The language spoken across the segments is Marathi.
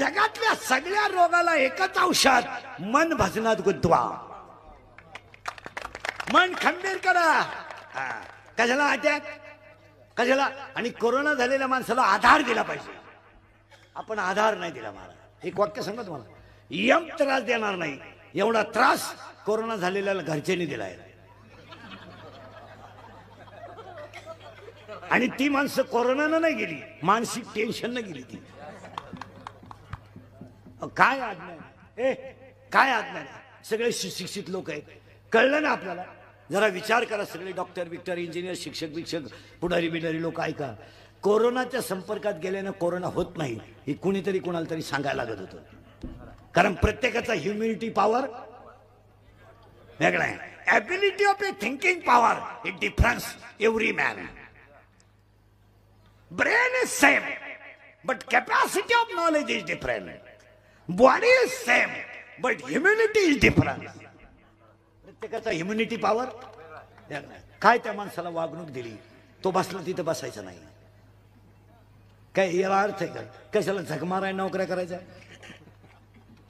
जगातल्या सगळ्या रोगाला एकच औषध, मन भजनात गुंतवा, मन खंबीर करा. कशाला अटॅक, कशाला? आणि कोरोना झालेल्या माणसाला आधार दिला पाहिजे. आपण आधार नाही दिला. मला एक वाक्य सांगा तुम्हाला, यम त्रास देणार नाही एवढा त्रास कोरोना झालेल्या घरच्यांनी दिलाय. आणि ती माणसं कोरोनानं नाही गेली, मानसिक टेन्शन न गेली ती. काय आज्ञा, काय आज्ञा. सगळे सुशिक्षित लोक आहेत, कळलं ना आपल्याला? जरा विचार करा. सगळे डॉक्टर बिक्टर इंजिनियर शिक्षक पुढारी बिडारी लोक ऐका. कोरोनाच्या संपर्कात गेल्यानं कोरोना होत नाही हे कुणीतरी कुणाला तरी सांगायला लागत होतं. कारण प्रत्येकाचा ह्युमिनिटी पॉवर वेगळा आहे. Ability of a thinking power it difference every man. Brain is same but capacity of knowledge is different. Body is same but humanity is different. प्रत्येकाचा ह्युमिनिटी पॉवर काय. त्या माणसाला वागणूक दिली, तो बसला तिथं बसायचं नाही. काय याला अर्थ आहे का? कशाला झक माराय नोकऱ्या करायच्या,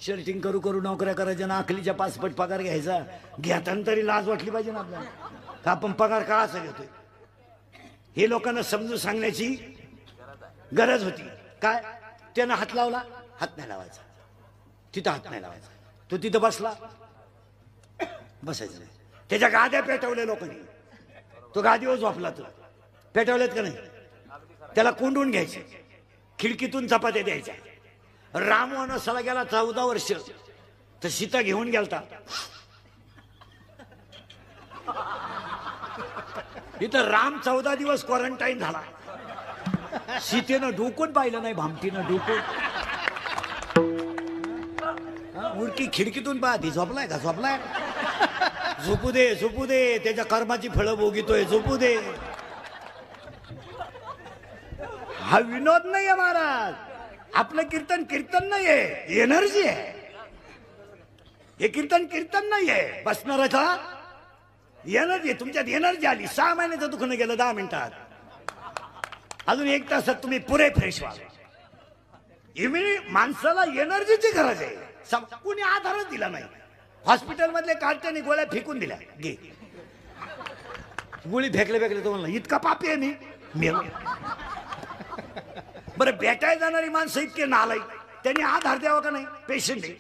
शर्टिंग करू करू नोकऱ्या करायच्या ना, अकलीच्या 5 पट पगार घ्यायचा. घेताना तरी लाज वाटली पाहिजे ना आपल्याला, का आपण पगार का असा घेतोय. हे लोकांना समजून सांगण्याची गरज होती. काय त्यानं हात लावला, हात नाही लावायचा, तिथं हात नाही लावायचा. तो तिथं बसला, बसायचं नाही. त्याच्या गाद्या पेटवल्या लोकांनी, तो गादीवर झोपला. तो पेटवलेत का नाही? त्याला कोंडून घ्यायचे, खिडकीतून चपात्या द्यायच्या. राम वनवासाला गेला 14 वर्ष, तर सीता घेऊन गेलता. इथं राम 14 दिवस क्वारंटाईन झाला. सीतेनं डोकून पाहिलं नाही, भामटीनं डोकून. उडकी खिडकीतून पाहती, झोपलाय का? झोपलाय. झोपू दे, झोपू दे, त्याच्या कर्माची फळं भोगितोय, झोपू दे. हा विनोद नाहीये महाराज. आपलं कीर्तन कीर्तन नाहीये, एनर्जी आहे. हे कीर्तन नाहीये. बसणाराचा एनर्जी, तुमच्यात एनर्जी आली. 6 महिन्याचं दुखणं गेलं 10 मिनिटात. अजून 1 तासात तुम्ही पुरे फ्रेश व्हा. माणसाला एनर्जीची गरज आहे. कोणी आधारच दिला नाही. हॉस्पिटल मधले काढत्याने गोळ्या फेकून दिल्या, घे गोळी. फेकले तो म्हणला इतका पापी आहे मी. बरं भेटायला जाणारी माणसं इतके नालायक, त्यांनी आधार द्यावा का नाही? पेशंट आहे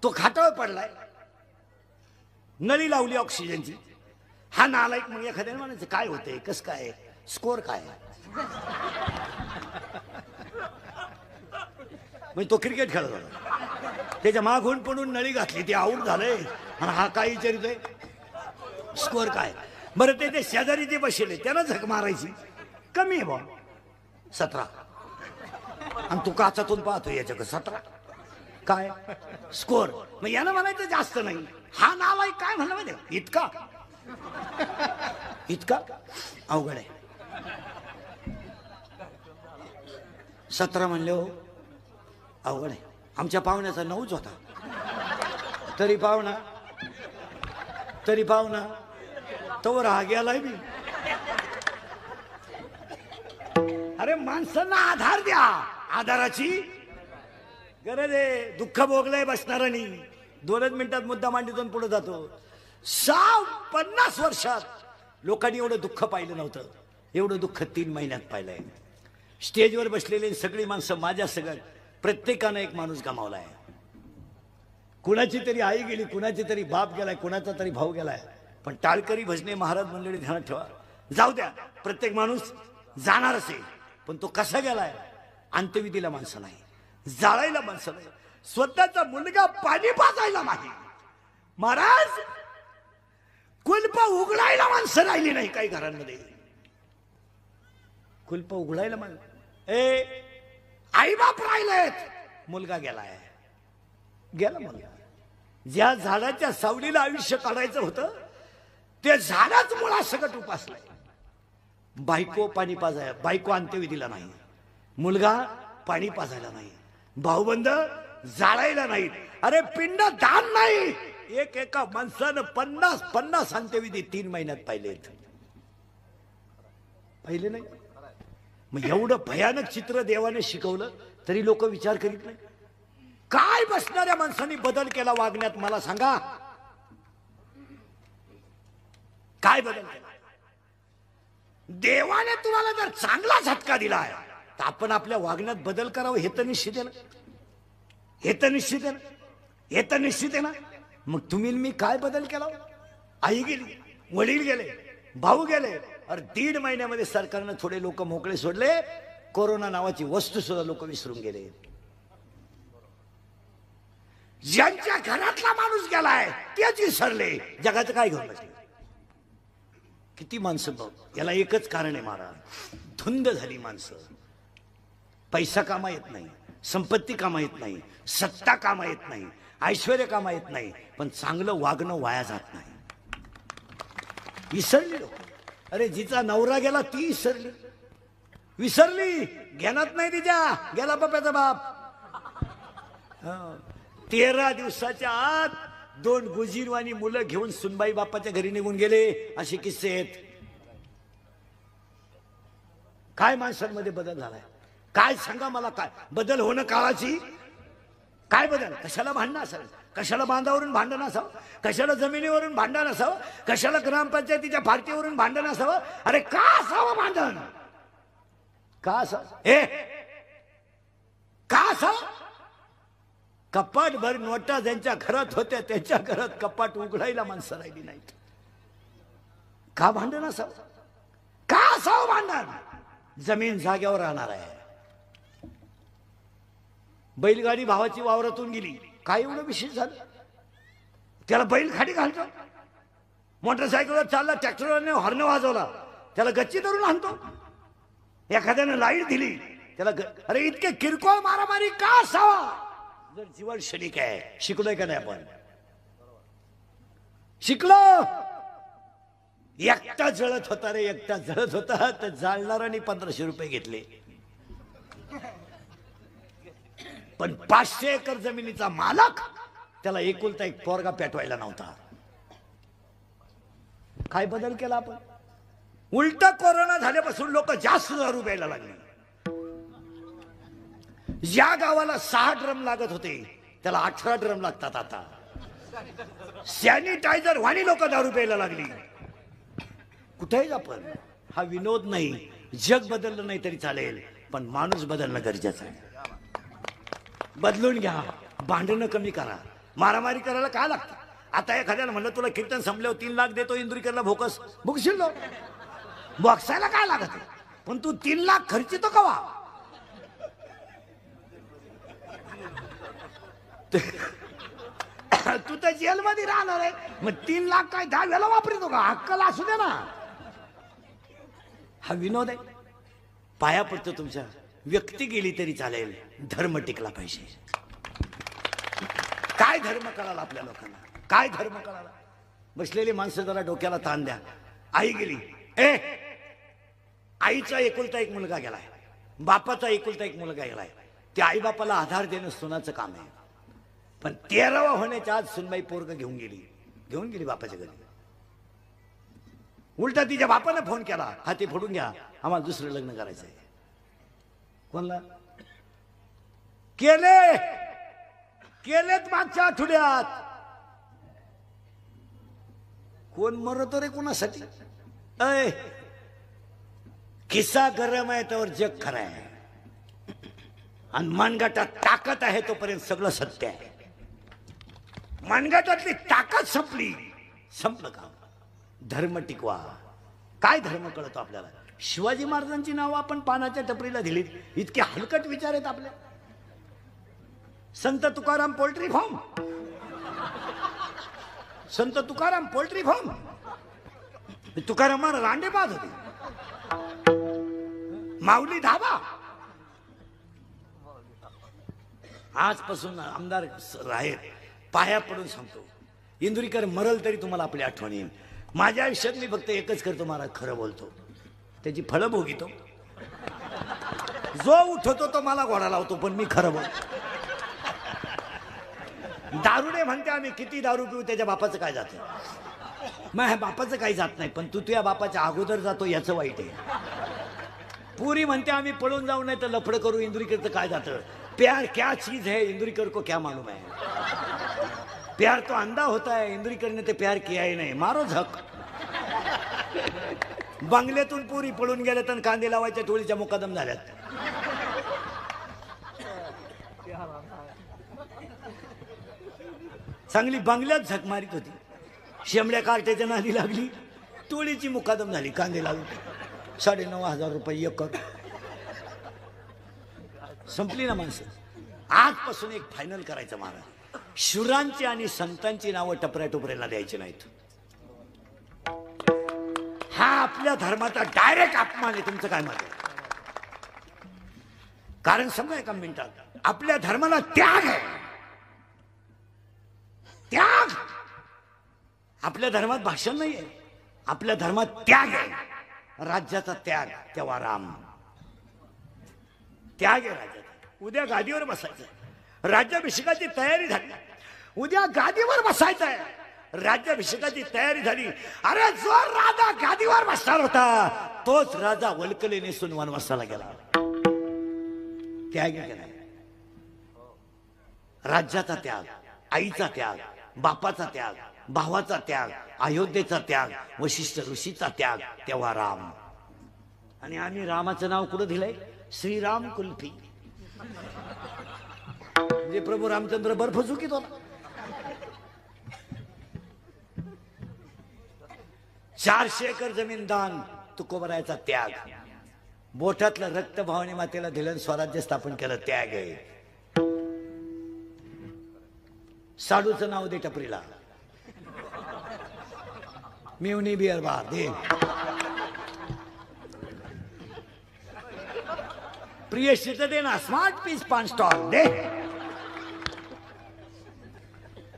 तो, खाटावर पडलाय, नळी लावली ऑक्सिजनची. हा नालायक. मग एखाद्याने म्हणायचं काय होतंय, कसं काय, स्कोर काय? मग तो क्रिकेट खेळत होता, त्याच्या मागून पडून नळी घातली, ती आऊट झालंय. आणि हा काय विचारितोय, स्कोर काय? बरं ते शेजारी ते बसले, त्याला झक मारायची. कमी आहे बा 17, आणि तू काचातून पाहतोय याच्याकडे 17 काय स्कोर. मग यानं म्हणायचं जास्त नाही. हा नालायक काय म्हणलं माहिती, इतका अवघड आहे. 17 म्हणले हो, अवघड आहे. आमच्या पाहुण्याचा 9च होता. तरी पाहुणा तवर हा गेलाय मी. अरे माणसांना आधार द्या, आधाराची गरज आहे. दुःख भोगलंय बसणारांनी, 2च मिनिटात मुद्दा मांडीतून पुढे जातो. 50 वर्षात लोकांनी एवढं दुःख पाहिलं नव्हतं. एवढं दुःख 3 महिन्यात पाहिलंय. स्टेजवर बसलेले सगळी माणसं, माझ्या सगळं प्रत्येकानं एक माणूस गमावलाय. कुणाची तरी आई गेली, कुणाची तरी बाप गेलाय, कुणाचा तरी भाऊ गेलाय. पण टाळकरी भजने महाराज मंडळी ध्यानात ठेवा. जाऊ द्या, प्रत्येक माणूस जाणारच आहे, पण तो कसा गेलाय? अंत्यविधीला माणसं नाही, जाळायला माणसं नाही, स्वतःचा मुलगा पाणी पाजायला नाही. महाराज कुलप उघडायला माणसं राहिली नाही. काही घरांमध्ये कुलप उघडायला आई बाप राहिलेत, मुलगा गेलाय. गेला मुलगा. ज्या झाडाच्या सावलीला आयुष्य काढायचं होतं ते झाडाच मुळासकट उपासलाय. बायको पाणी पाजाय, बायको अंत्यविधीला नाही, मुलगा पाणी पाजायला नाही, भाऊबंद जाळायला नाही. अरे पिंड दान नाही. एका माणसानं 50 अंत्यविधी 3 महिन्यात पाहिलेत. पाहिले नाही. मग एवढं भयानक चित्र देवाने शिकवलं तरी लोक विचार करीत नाही. काय बसणाऱ्या माणसांनी बदल केला वागण्यात मला सांगा. काय बदल केला? देवाने तुम्हाला जर चांगला झटका दिलाय तर आपण आपल्या वागण्यात बदल करावं हे तर निश्चित आहे ना. हे तर निश्चित आहे ना. हे तर निश्चित आहे ना. मग तुम्ही मी काय बदल केला? आई गेली, वडील गेले, भाऊ गेले. अरे 1.5 महिन्यामध्ये सरकारनं थोडे लोक मोकळे सोडले. कोरोना नावाची वस्तू सुद्धा लोक विसरून गेले. ज्यांच्या घरातला माणूस गेलाय तेच विसरले. जगाचं काय घेऊन बसले? किती माणसं बघ. याला एकच कारण आहे महाराज, धुंद झाली माणसं. पैसा कामा येत नाही, संपत्ती कामा येत नाही, सत्ता कामा येत नाही, ऐश्वर्य कामा येत नाही, पण चांगलं वागणं वाया जात नाही. विसरली लोक. अरे जिचा नवरा गेला ती विसरली. घेण्यात नाही तिच्या. गेला बाप्याचा बाप. 13 दिवसाच्या आत 2 गुजीरवाणी मुलं घेऊन सुनबाई बापाच्या घरी निघून गेले. असे किस्से आहेत. काय माणसांमध्ये बदल झालाय? काय सांगा मला. काय बदल होणं काळाची? काय बदल? कशाला भांडणं असावं? कशाला बांधावरून भांडण असावं? कशाला जमिनीवरून भांडण असावं? कशाला ग्रामपंचायतीच्या पार्टीवरून भांडण असावं? अरे का असावं भांडण? का असावं? का असावं? कपाट भर नोटा ज्यांच्या घरात होत्या त्यांच्या घरात कपाट उघडायला माणसं राहिली नाहीत. का भांडण असावं? का असावं भांडण? जमीन जाग्यावर राहणार आहे. बैलगाडी भावाची वावरातून गेली. काय एवढं विशेष झालं? त्याला बैल खाली घालतो. मोटरसायकलवर चालला, ट्रॅक्टरने हॉर्न वाजवला, त्याला गच्ची धरून आणतो. एखाद्याने लाईट दिली त्याला अरे इतके किरकोळ मारामारी का असावा? जर जीवन क्षणिक आहे. शिकलोय का नाही आपण? शिकलो. एकटा जळत होता रे, एकटा जळत होता. तर जाळणाराने 1500 रुपये घेतले. पण 500 एकर जमिनीचा मालक त्याला एकुलता एक पोरगा पेटवायला नव्हता. काय बदल केला आपण? उलट कोरोना झाल्यापासून लोक जास्त दारू प्यायला लागले. ज्या गावाला 6 ड्रम लागत होते त्याला 18 ड्रम लागतात आता. सॅनिटायझर वाणी लोक दारू प्यायला लागली. कुठेही आपण. हा विनोद नाही. जग बदललं नाही तरी चालेल, पण माणूस बदलणं गरजेचं आहे. बदलून घ्या. भांडणं कमी करा. मारामारी करायला काय लागतं? आता एखाद्याला म्हणलं तुला कीर्तन संपल्यावर 3 लाख देतो इंदुरीकरला भोकस, भुकशील लो. बॉक्सायला काय लागत? पण तू 3 लाख खर्चितो कवा? तू तर जेलमध्ये राहणार आहे. मग 3 लाख काय 10 वेळा वापरतो का? अक्कल असू दे ना. हा विनोद आहे. पाया पडतो तुमच्या. व्यक्ती गेली तरी चालेल, धर्म टिकला पाहिजे. काय धर्म कळाला आपल्या लोकांना? काय धर्म कळाला? बसलेली माणसं जरा डोक्याला ताण द्या. आई गेली. आईचा एकुलता एक मुलगा गेलाय, बापाचा एकुलता एक मुलगा गेलाय. त्या आई बापाला आधार देणं सुनाचं काम आहे. पण 13वा होण्याच्या आज सुनबाई पोरग घेऊन गेली बापाच्या घरी. उलटा तिच्या बापाने फोन केला, हाती फोडून घ्या, आम्हाला दुसरं लग्न करायचं आहे. कोणला? केलेत मागच्या आठवड्यात. कोण मरतो रे कोणासाठी? खिस्सा गरम आहे तर जग खरं आहे. आणि मनगटात ताकद आहे तोपर्यंत सगळं सत्य आहे. मनगटातली ताकद संपलं का? धर्म टिकवा. काय धर्म कळतो आपल्याला? शिवाजी महाराजांची नावं आपण पानाच्या टपरीला दिलीत. इतके हलकट विचार आहेत आपले. संत तुकाराम पोल्ट्री फार्म, संत तुकाराम पोल्ट्री फार्म. तुकाराम रांडे पाहत होते. माऊली धाबा. आजपासून आमदार राहेर पाया पडून सांगतो, इंदुरीकर मरल तरी तुम्हाला आपली आठवण येईल. माझ्या आयुष्यात मी फक्त एकच करतो, महाराज खरं बोलतो. त्याची फळं भोगितो. जो उठवतो तो मला घोडा लावतो, पण मी खरं बोलतो. दारुडे म्हणते आम्ही किती दारू पिऊ त्याच्या बापाचं काय जातं? मग बापाचं काही जात नाही, पण तू तुझ्या बापाच्या अगोदर जातो याचं वाईट आहे. पुरी म्हणते आम्ही पळून जाऊ नाही तर लफडं करू. इंदुरीकरचं काय जातं. प्यार क्या चीज है इंदुरीकर को क्या मालूम है. प्यार तो अंधा होता है, इंदुरीकर ने ते प्यार किया ही नाही. मारो झक. बंगल्यातून पुरी पळून गेल्या तर कांदे लावायच्या टोळीच्या मुकादम झाल्यात. चांगली बंगल्यात झक मारित होती, शेंबड्या कार्ट्याच्या नादी लागली, टोळीची मुकादम झाली. कांदे लावून 9,500 रुपये एकर. संपली ना माणसं. आजपासून एक फायनल करायचं महाराज, शुरांची आणि संतांची नावं टपऱ्या टोपऱ्याला द्यायची नाहीत. हा आपल्या धर्माचा डायरेक्ट अपमान आहे. तुमचं काय मत आहे. कारण समजा एका मिनिटात, आपल्या धर्माला त्याग आहे. त्याग. आपल्या धर्मात भाषण नाही आहे, आपल्या धर्मात त्याग आहे. राज्याचा त्याग तेव्हा राम. त्याग आहे राज्याचा. उद्या गादीवर बसायचं, राज्याभिषेकाची तयारी झाली. उद्या गादीवर बसायचं आहे, राज्याभिषेकाची तयारी झाली. अरे जो राजा गादीवर बसणार होता तोच राजा वल्कले नेसून वनवासाला गेला. त्याग केला. राज्याचा त्याग, आईचा त्याग, बापाचा त्याग, भावाचा त्याग, अयोध्येचा त्याग, वशिष्ठ ऋषीचा त्याग तेव्हा राम. आणि आम्ही रामाचं नाव कुठं दिलंय. श्रीराम कुल्फी. म्हणजे प्रभू रामचंद्र बर्फ चुकीत होता. 400 एकर जमीन दान, तुकोबरायचा त्याग. बोटातलं रक्त भवानी मातेला दिलं, स्वराज्य स्थापन केलं, त्याग आहे. साडूचं नाव दे टपरीला, मिवनी बिअर बार दे. प्रिय शीत दे ना, स्मार्ट पीस पान स्टॉल दे.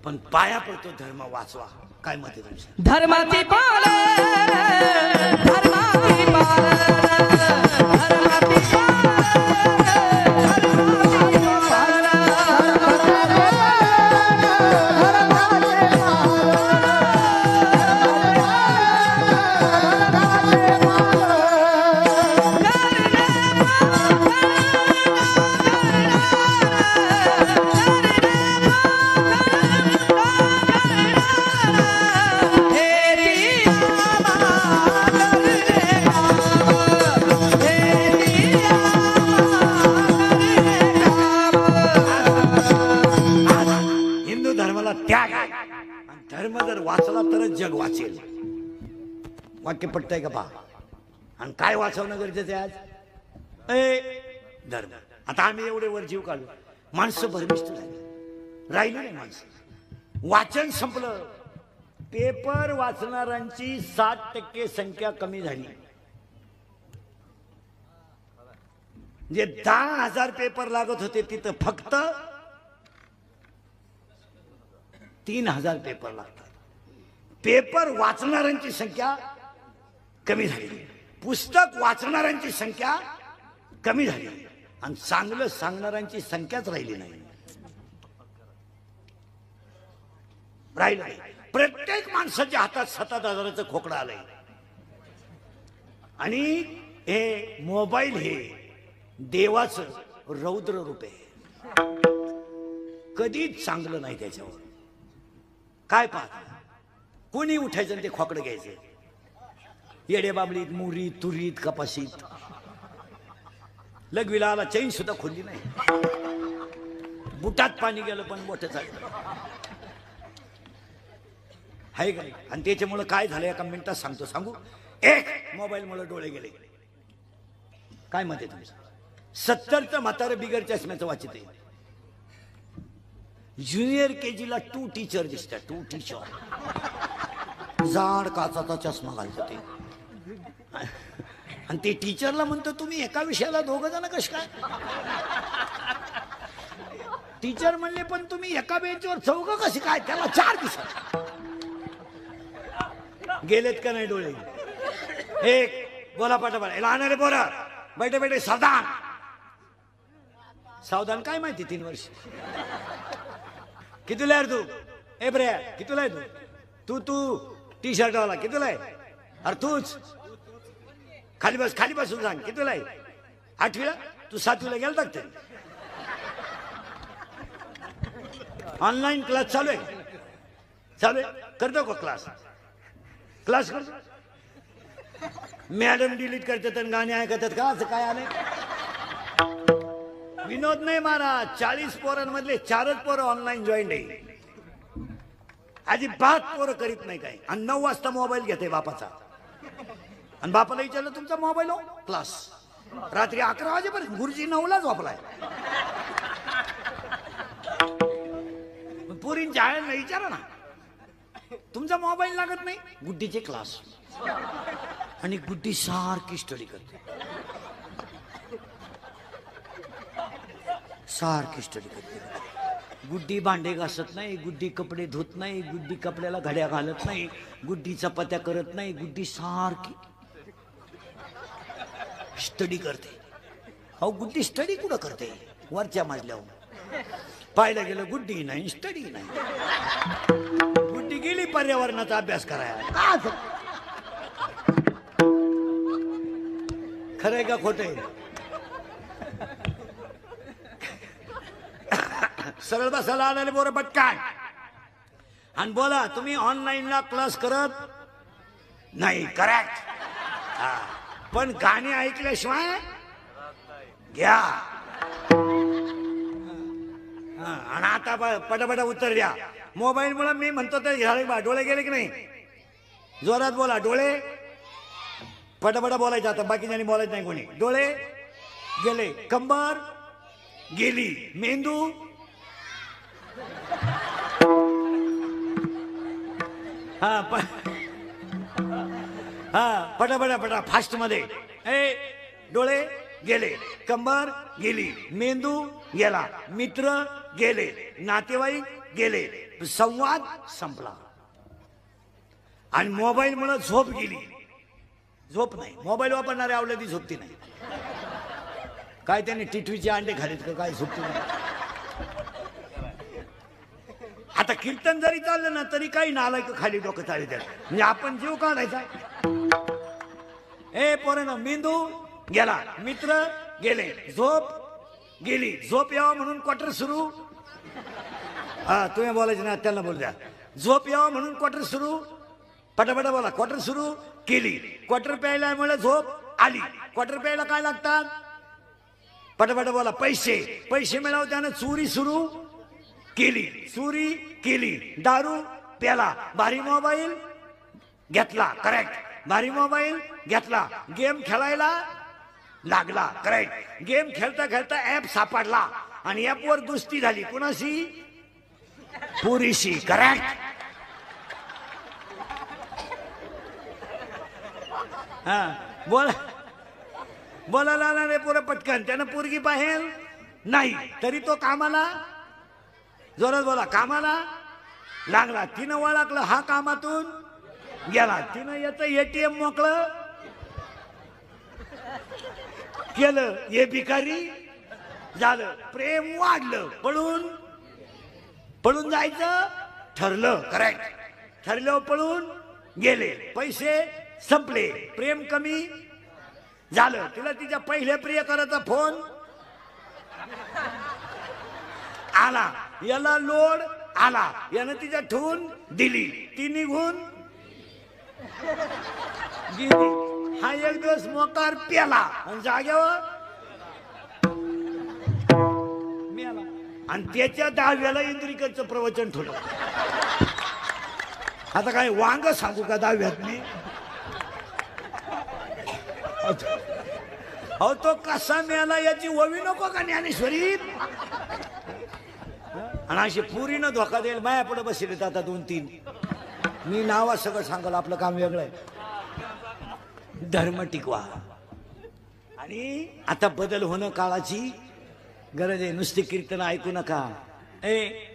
पण पाया पडतो धर्म वाचवा. काय मत आहे तुमचं. धर्माची पाल, धर्माची पाल, धर्माची पाल, धर्म जर वाचला तरच जग वाचेल. वाक्य पटतंय का पहा. आणि काय वाचवणं गरजेचं आहे आज. धर्म. आता आम्ही एवढे वर जीव काढू, माणसं भरमिष्ट झाली, राहिली नाही माणसं. वाचन संपलं. पेपर वाचणाऱ्यांची 60% संख्या कमी झाली. जे 10,000 पेपर लागत होते तिथं फक्त 3,000 पेपर लागतात. पेपर वाचणाऱ्यांची संख्या कमी झाली, पुस्तक वाचणाऱ्यांची संख्या कमी झाली, आणि चांगलं सांगणाऱ्यांची संख्याच राहिली नाही. राहिलं नाही. प्रत्येक माणसाच्या हातात 7,000चं खोकडं आलंय. आणि हे मोबाईल हे देवाचं रौद्र रूप आहे. कधीच चांगलं नाही त्याच्यावर. काय पाहता. कोणी उठायचं ते खोकडं घ्यायचं. येडे बाबळीत, मुरीत, तुरीत, कपाशीत. लघवीला आला चैन सुद्धा खोलली नाही. बुटात पाणी गेलं पण मोठं झालं आहे का. आणि त्याच्यामुळे काय झालं एका मिनिटात सांगू. एक मोबाईलमुळे डोळे गेले. काय मत आहे तुमचं. 70चं म्हातारं बिगर चष्म्याचं वाचित आहे. ज्युनियर KG ला 2 टीचर दिसतात. 2 टीचर जाड काचाचा चष्मा घालतो ते. आणि ते टीचरला म्हणतो तुम्ही एका विषयाला 2 जण कश काय. टीचर म्हणले पण तुम्ही एका बेंचवर 4 कशी काय. त्याला 4 दिसत. गेलेत का नाही डोळे. एक बोला पाठापाठ लहान बोला बैठे बैठे सावधान. सावधान काय माहिती 3 वर्ष. कितीला आहे तू. ए बरे कितीला आहे तू. तू टी शर्ट वाला कितीला आहे. अरे तूच खाली बसून सांग कितीला आहे. 8वीला तू 7वीला गेलता ते ऑनलाईन क्लास चालू आहे करतो का क्लास करतो मॅडम डिलीट करतात आणि गाणे ऐकतात का असं काय आलंय विनोद नाही महाराज 40 पोरांमधले 4च पोरं ऑनलाईन जॉईन आहे अजिबात पोरं करीत नाही काय आणि 9 वाजता मोबाईल घेते बापाचा आणि बापाला विचारलं तुमचा मोबाईल हो क्लास रात्री 11 वाजेपर्यंत गुरुजी 9ला झोपलाय पोरींच्या आयांना विचारा ना तुमचा मोबाईल लागत नाही गुड्डीचे क्लास आणि गुड्डी सारखी स्टडी करते गुड्डी भांडे घासत नाही गुड्डी कपडे धुत नाही गुड्डी कपड्याला घड्या घालत नाही गुड्डी चपात्या करत नाही गुड्डी सारखी स्टडी करते अहो गुड्डी स्टडी कुठं करते वरच्या मजल्यावर पाहायला गेलं गुड्डी नाही स्टडी नाही गुड्डी गेली पर्यावरणाचा अभ्यास करायला खरंय का खोटंय सरळ बसायला आलेले बोर पटकान आणि बोला तुम्ही ऑनलाईनला क्लास करत नाही करेक्ट पण गाणी ऐकल्याशिवाय घ्या आणि आता पटापटा उत्तर द्या मोबाईल मुळे मी म्हणतो ते झाले बा डोळे गेले की नाही जोरात बोला डोळे पटापटा बोलायचं आता बाकीच्यांनी बोलायचं नाही कोणी डोळे गेले कंबर गेली मेंदू पटा फास्ट मध्ये डोळे गेले कंबर गेली मेंदू गेला मित्र गेले नातेवाईक गेले संवाद संपला आणि मोबाईल मुळे झोप गेली झोप नाही मोबाईल वापरणारे आवडती झोपती नाही काय त्यांनी टिटवीचे अंडे खालीत का काय झोपती नाही आता कीर्तन जरी चाललं ना तरी काही नालायक खाली डोकं चालू द्या म्हणजे आपण जीव काढायचा पोरांनो मेंदू गेला मित्र गेले झोप गेली झोप यावं म्हणून क्वार्टर सुरू तुम्ही बोलायचं ना त्यांना बोल द्या झोप यावं म्हणून क्वार्टर सुरू पटापटा बोला क्वार्टर सुरू केली क्वार्टर प्यायल्यामुळे झोप आली क्वार्टर प्यायला काय लागतात पटापटा बोला पैसे मिळावं त्यानं चोरी सुरू चोरी केली दारू प्याला भारी मोबाईल घेतला करेक्ट भारी मोबाईल घेतला गेम खेळायला लागला करेक्ट गेम खेळता खेळता ऍप सापडला आणि ऍप वर दुस्ती झाली कुणाशी पुरीशी करेक्ट बोलायला रे पुरं पटकन त्यानं पोरगी पाहेल नाही तरी तो कामाला जोरात बोला कामाला लागला तिनं ओळखलं हा कामातून गेला तिनं याचं एटीएम मोकळं केलं हे भिकारी झालं प्रेम वाढलं पळून जायचं ठरलं करेक्ट ठरलं पळून गेले पैसे संपले प्रेम कमी झालं तिला तिच्या पहिल्या प्रियकराचा फोन आला याला लोड आला यानं तिच्या ठेवून दिली ती निघून गेली हा एक दिवस मोकार प्याला आणि जाग्यावर मेला आणि त्याच्या 10व्याला इंद्रिकरचं प्रवचन ठेवलं आता काय वांग सांगू का 10व्यात मी अहो तो कसा मेला याची ओवी नको का ज्ञानेश्वरी आणि अशी पुरीनं धोका देईल माया पुढे बसले आता 2-3 मी नावा सगळं सांगल आपलं काम वेगळं आहे धर्म टिकवा आणि आता बदल होणं काळाची गरज आहे नुसती कीर्तन ऐकू नका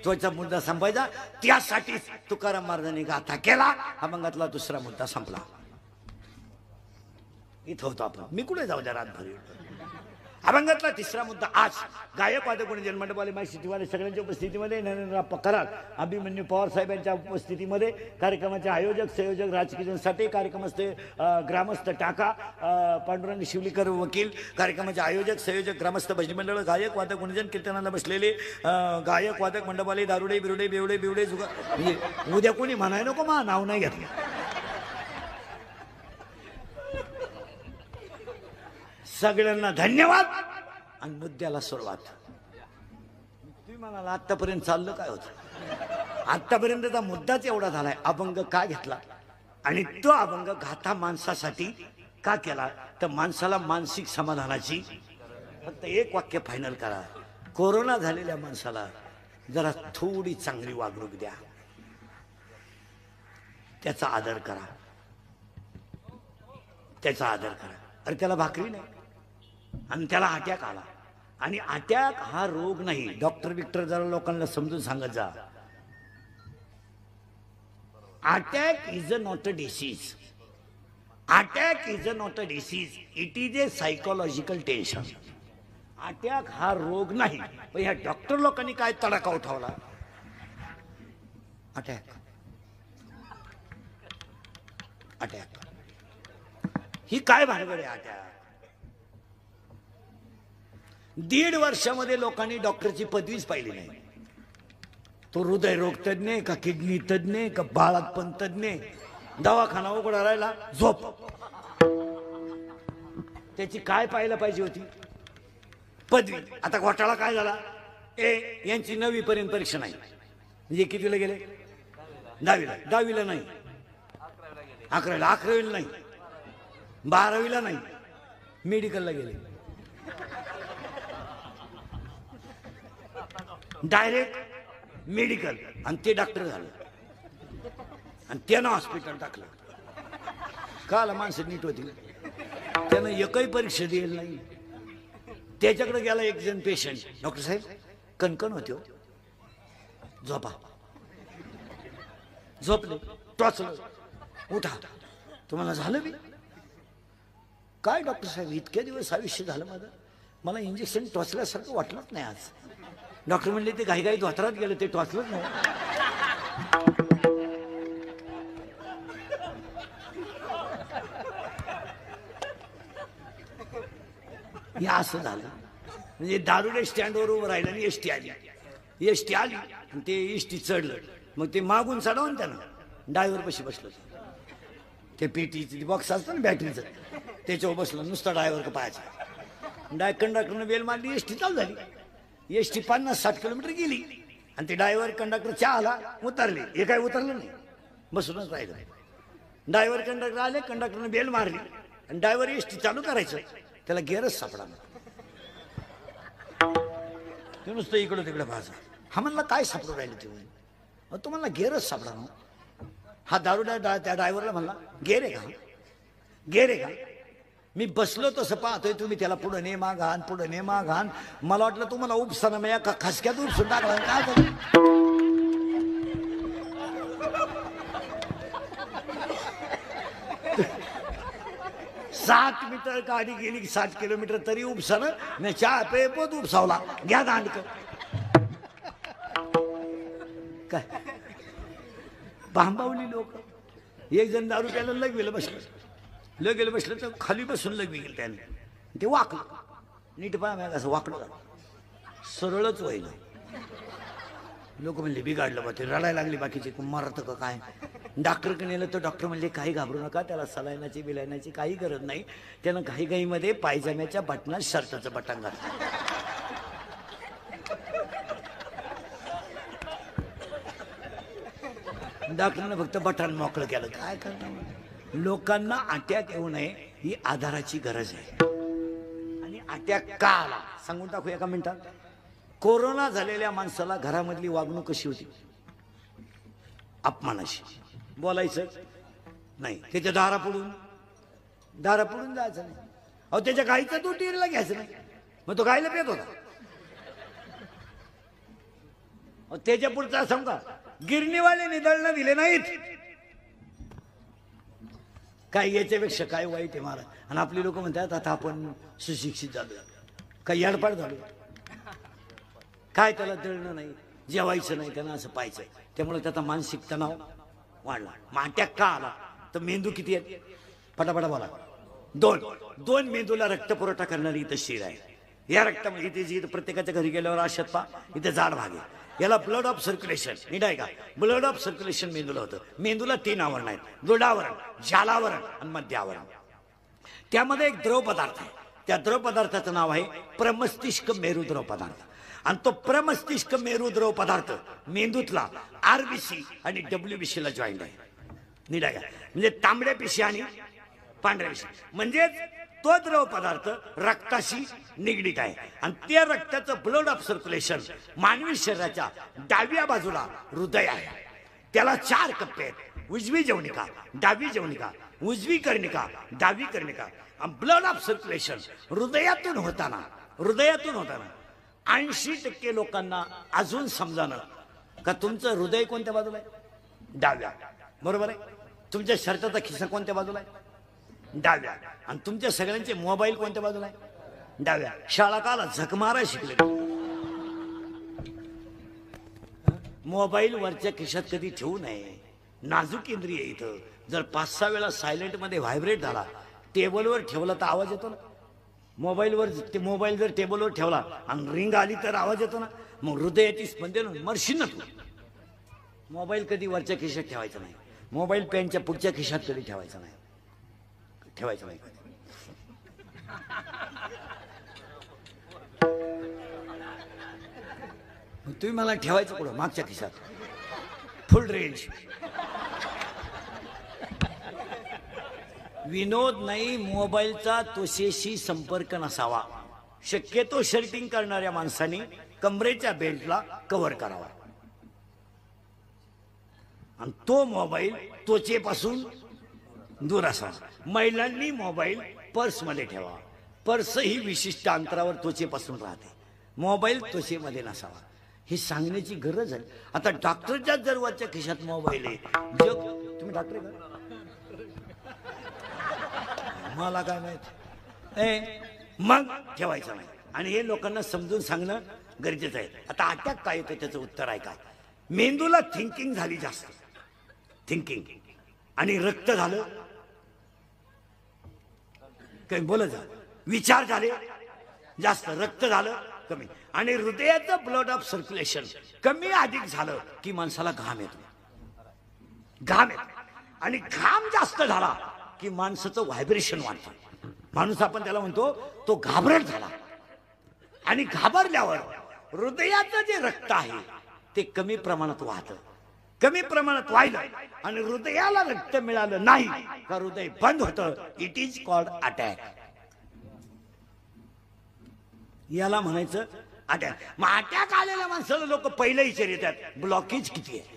तोचा मुद्दा संपायचा त्यासाठी तुकाराम महाराजांनी गाथा केला अभंगातला दुसरा मुद्दा संपला इथं होतो आपण मी कुठे जाऊ द्या रातभर अभंगातला तिसरा मुद्दा आज गायक वादक गुणजन मंडपाले माय सिटीवाले सगळ्यांच्या उपस्थितीमध्ये नरेंद्र कराड अभिमन्यू पवार साहेबांच्या उपस्थितीमध्ये कार्यक्रमाचे आयोजक संयोजक राजकिशन साठे कार्यक्रमस्थ ग्रामस्थ टाका पांडुरंग शिवलीकर वकील कार्यक्रमाचे आयोजक संयोजक ग्रामस्थ भजनी मंडळ गायक वादक गुणजन कीर्तनाला बसलेले गायक वादक मंडपाले दारुडे बिरुडे बेवडे बिवडे म्हणजे उद्या कोणी म्हणाय नको मा नाव नाही घेतलं. सगळ्यांना धन्यवाद आणि मुद्द्याला सुरुवात. तुम्ही म्हणाला आतापर्यंत चाललं काय होतं? आतापर्यंतचा मुद्दाच एवढा झालाय, अभंग का घेतला आणि तो अभंग गाथा माणसासाठी का केला? तर माणसाला मानसिक समाधानाची फक्त एक वाक्य फायनल करा. कोरोना झालेल्या माणसाला जरा थोडी चांगली वागणूक द्या, त्याचा आदर करा, त्याचा आदर करा. अरे त्याला भाकरी नाही आणि त्याला अटॅक आला, आणि अटॅक हा रोग नाही. डॉक्टर विक्टर जरा लोकांना समजून सांगत जा. Attack is a not a disease. Attack is a not a disease, it is a psychological tension. Attack हा रोग नाही. पण ह्या डॉक्टर लोकांनी काय तडाखा उठवला? अटॅक अटॅक ही काय भानगड आहे? अटॅक 1.5 वर्षामध्ये लोकांनी डॉक्टरची पदवीच पाहिली नाही. तो हृदयरोग तज्ञ का किडनी तज्ञ का बाळातपण तज्ञ, दवाखाना उघडा राहिला झोप. त्याची काय पाहायला पाहिजे होती? पदवी. आता घोटाळा काय झाला? यांची 9वी पर्यंत परीक्षा नाही, म्हणजे कितीला गेले? 10वीला. 10वीला नाही, 11वीला. 11वीला नाही, 12वीला नाही, मेडिकलला गेले. डायरेक्ट मेडिकल, आणि ते डॉक्टर झालं आणि त्यानं हॉस्पिटल टाकलं. काला माणसं नीट होती, त्यानं एकही परीक्षा दिली नाही. त्याच्याकडे गेला एक जण पेशंट, डॉक्टर साहेब कणकण होती हो, झोपा. झोपले, टोचलं, उठा. तुम्हाला झालं बी काय डॉक्टर साहेब? इतके दिवस आयुष्य झालं माझं, मला इंजेक्शन टोचल्यासारखं वाटलंच नाही आज. डॉक्टर म्हणले ते घाई धोत्रात गेलं, ते टोचलंच नाही. हे असं झालं. म्हणजे दारुडे स्टँडवर उभं राहिलं आणि एसटी आली. एसटी आली आणि ते एसटी चढलं. मग ते मागून चढवून त्यानं ड्रायव्हर पशी बसलं. ते पेटीचं बॉक्स असतं ना बॅटरीचं, त्याच्यावर बसलं नुसतं ड्रायव्हर का पाहायचा. कंडक्टरनं बेल मारली, एसटी चालू झाली. एसटी 50-60 किलोमीटर गेली आणि ते ड्रायव्हर कंडक्टर चहा आला, उतरले. हे काय उतरलं नाही, बसूनच राहिलं. ड्रायव्हर कंडक्टर आले, कंडक्टरनं बेल मारली आणि ड्रायव्हर एसटी चालू करायचं, त्याला गेअरच सापडा. ते नुसतं इकडं तिकडं पाहायचं. हा म्हणला काय सापडू राहिले तुम्ही? तुम्हाला गेअरच सापडा ना. हा दारुडा त्या ड्रायव्हरला म्हणला गेअर आहे का? गेअर आहे का? मी बसलो तसं पाहतोय, तुम्ही त्याला पुढं ने माघान, पुढं ने माघान. मला वाटलं तुम्हाला उपसाना मी का खसक्यात उपसून टाकला काय? 7 मीटर गाडी गेली, 60 किलोमीटर तरी उपसानं. मी चहा पेपत उपसावला, घ्या दांडक. काय भांबावली लोक. एक जण दारू प्यायला लगवेलं बसलं, लगेलं बसलं तर खाली बसून लगवी गेलं त्याने. ते वाकलं, नीट पाहा असं वाकडं झालं, सरळच व्हायला. लोक म्हणले बिघाडलं बा. ते रडायला लागली, बाकीचे मारतं का काय? डॉक्टरकडे नेलं तर डॉक्टर म्हणले काही घाबरू नका, त्याला सलायनाची बिलायनाची काही गरज नाही. त्यानं घाईघाईमध्ये पायजाम्याच्या बटनात शर्टाचं बटन घातलं. डॉक्टरनं फक्त बटन मोकळं केलं. काय करणार? लोकांना अटॅक येऊ नये ही आधाराची गरज आहे. आणि अटॅक का आला सांगून टाकू एका मिनिटात. कोरोना झालेल्या माणसाला घरामधली वागणूक कशी होती? अपमानाशी. बोलायचं नाही, त्याच्या दारापुढून जायचं नाही. अहो त्याच्या गाईचं दूध डेअरीला घ्यायचं नाही, मग तो गायला पेत होता. त्याच्या पुढचा सांगा, गिरणीवाले निदळणं दिले नाहीत. काय याच्यापेक्षा काय वाईट आहे महाराज? आणि आपली लोक म्हणतात आता आपण सुशिक्षित झालो. काही अडपाड झालो काय त्याला दळणं नाही जेवायचं नाही त्यांना असं पाहायचं त्यामुळे त्याचा मानसिक तणाव वाढला मग अटॅक का आला तर मेंदू किती आहे फटाफटा बोला दोन मेंदूला रक्त पुरवठा करणारी इथं शिर आहे या रक्तामध्ये इथे जी प्रत्येकाच्या घरी गेल्यावर आशत पा इथे जाड भाग आहे याला ब्लड ऑफ सर्क्युलेशन नीट आहे का ब्लड ऑफ सर्क्युलेशन मेंदूला होतं मेंदूला 3 आवरण आहेत दृढावरण जालावरण आणि मध्यावरण त्यामध्ये एक द्रव पदार्थ आहे त्या द्रव पदार्थाचं नाव आहे प्रमस्तिष्क मेरू द्रव पदार्थ आणि तो प्रमस्तिष्क मेरू द्रव पदार्थ मेंदूतला आरबीसी आणि डब्ल्यूबीसी ला जॉईंट आहे नीट आहे का म्हणजे तांबड्या पिशी आणि पांढऱ्या पिशी म्हणजे तो द्रव पदार्थ रक्ताशी निगडीत आहे आणि त्या रक्ताचं ब्लड ऑफ सर्क्युलेशन मानवी शरीराच्या डाव्या बाजूला हृदय आहे त्याला 4 कप्पे आहेत उजवी जवनिका डावी जवनिका उजवी कर्णिका डावी कर्णिका ब्लड ऑफ सर्क्युलेशन हृदयातून होताना 80% लोकांना अजून समजानं का तुमचं हृदय कोणत्या बाजूला आहे डाव्या बरोबर आहे तुमच्या शर्टाचा खिसा कोणत्या बाजूला आहे डाव्या आणि तुमच्या सगळ्यांचे मोबाईल कोणत्या बाजूला आहे डाव्या शाळा काला झकमारा शिकले मोबाईल वरच्या खिशात कधी ठेवू नये नाजूक इंद्रिय इथं जर 5-6 वेळा सायलेंट मध्ये व्हायब्रेट झाला टेबलवर ठेवला तर आवाज येतो ना मोबाईल जर टेबलवर ठेवला आणि रिंग आली तर आवाज येतो ना मग हृदयाची स्पंदन मरशील ना तू मोबाईल कधी वरच्या खिशात ठेवायचा नाही मोबाईल पॅन्टच्या पुढच्या खिशात कधी ठेवायचा नाही कधी तुम्ही मला ठेवायचं कुठं मागच्या खिशात फुल रेंज विनोद नाही मोबाईलचा त्वचेशी संपर्क नसावा शक्यतो शर्टिंग करणाऱ्या माणसांनी कमरेच्या बेल्टला कव्हर करावा आणि तो मोबाईल त्वचेपासून दूर असावा महिलांनी मोबाईल पर्समध्ये ठेवा पर्स ही विशिष्ट अंतरावर त्वचेपासून राहते मोबाईल त्वचेमध्ये नसावा हे सांगण्याची गरज आहे आता डॉक्टरच्या जर वरच्या खिशात मोबाईल आहे जग तुम्ही डॉक्टर आहे का मला काय माहित मग ठेवायचं नाही आणि हे लोकांना समजून सांगणं गरजेचं आहे आता अटॅक काय येतं त्याचं उत्तर आहे काय मेंदूला थिंकिंग झाली जास्त थिंकिंग आणि रक्त झालं काही बोलत झालं विचार झाले जास्त रक्त झालं कमी आणि हृदयाचं ब्लड ऑफ सर्क्युलेशन कमी अधिक झालं की माणसाला घाम येतो आणि घाम जास्त झाला की माणसाचं व्हायब्रेशन वाढतं माणूस आपण त्याला म्हणतो तो घाबरट झाला आणि घाबरल्यावर हृदयाचं जे रक्त आहे ते कमी प्रमाणात वाहतं कमी प्रमाणात वाहिलं आणि हृदयाला रक्त मिळालं नाही का हृदय बंद होतं इट इज कॉल्ड अटॅक याला म्हणायचं अटॅक मग अटॅक आलेल्या माणसाला लोक पहिलं विचार येतात ब्लॉकेज किती आहे